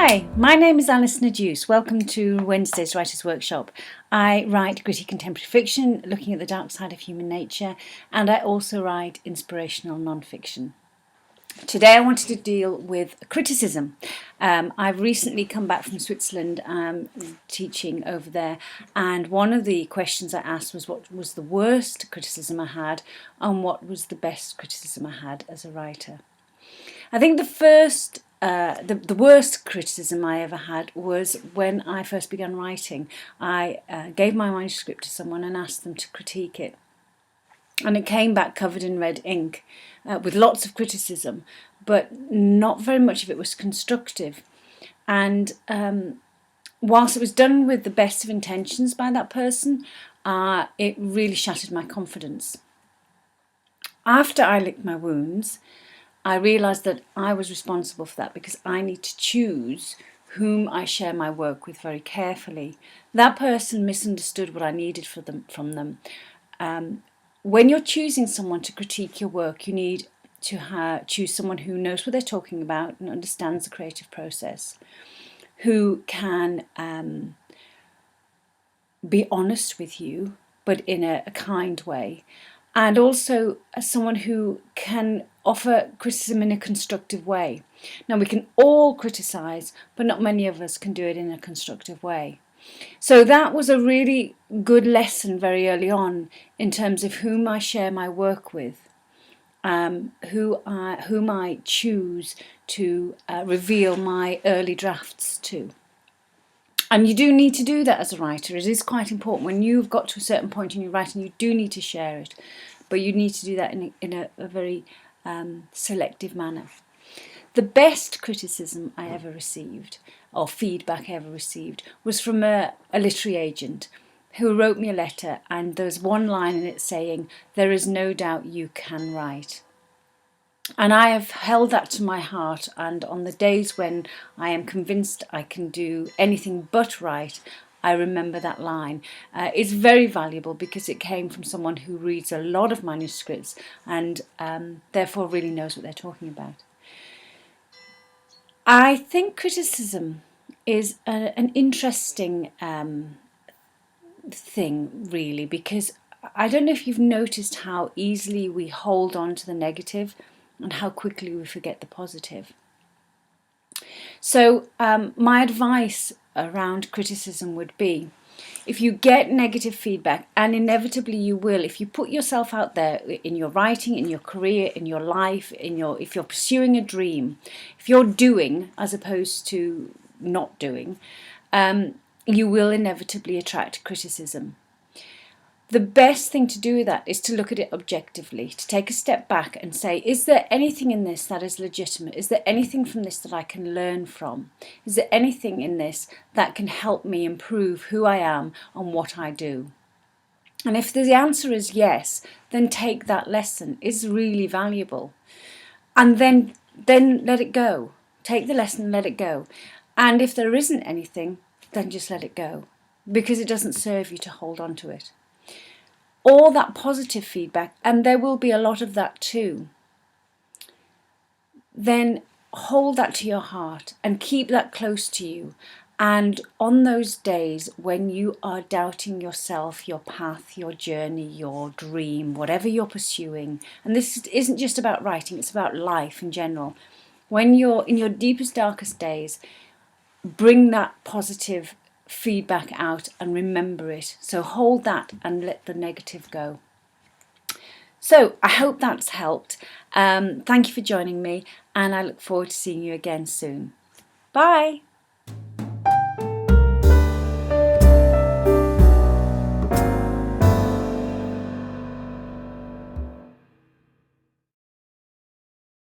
Hi, my name is Allison. Welcome to Wednesday's Writers' Workshop. I write gritty contemporary fiction, looking at the dark side of human nature, and I also write inspirational non-fiction. Today I wanted to deal with criticism. I've recently come back from Switzerland teaching over there, and one of the questions I asked was what was the worst criticism I had and what was the best criticism I had as a writer. I think the worst criticism I ever had was when I first began writing. I gave my manuscript to someone and asked them to critique it. And it came back covered in red ink with lots of criticism, but not very much of it was constructive. And whilst it was done with the best of intentions by that person, it really shattered my confidence. After I licked my wounds, I realised that I was responsible for that because I need to choose whom I share my work with very carefully. That person misunderstood what I needed from them. When you're choosing someone to critique your work, you need to choose someone who knows what they're talking about and understands the creative process, who can be honest with you, but in a kind way, and also someone who can offer criticism in a constructive way. Now, we can all criticise, but not many of us can do it in a constructive way. So that was a really good lesson very early on in terms of whom I share my work with, whom I choose to reveal my early drafts to. And you do need to do that as a writer. It is quite important. When you've got to a certain point in your writing, you do need to share it. But you need to do that in a very selective manner. The best criticism I ever received, or feedback I ever received, was from a literary agent who wrote me a letter, and there was one line in it saying, "There is no doubt you can write." And I have held that to my heart, and on the days when I am convinced I can do anything but write, I remember that line. It's very valuable because it came from someone who reads a lot of manuscripts and therefore really knows what they're talking about. I think criticism is an interesting thing, really, because I don't know if you've noticed how easily we hold on to the negative and how quickly we forget the positive. So my advice around criticism would be, if you get negative feedback, and inevitably you will, if you put yourself out there in your writing, in your career, in your life, if you're pursuing a dream, if you're doing as opposed to not doing, you will inevitably attract criticism. The best thing to do with that is to look at it objectively, to take a step back and say, is there anything in this that is legitimate? Is there anything from this that I can learn from? Is there anything in this that can help me improve who I am and what I do? And if the answer is yes, then take that lesson. It's really valuable. And then let it go. Take the lesson and let it go. And if there isn't anything, then just let it go, because it doesn't serve you to hold on to it. All that positive feedback, and there will be a lot of that too, then hold that to your heart and keep that close to you. And on those days when you are doubting yourself, your path, your journey, your dream, whatever you're pursuing, and this isn't just about writing, it's about life in general. When you're in your deepest, darkest days, bring that positive feedback out and remember it. So hold that and let the negative go. So I hope that's helped. Thank you for joining me, and I look forward to seeing you again soon. Bye.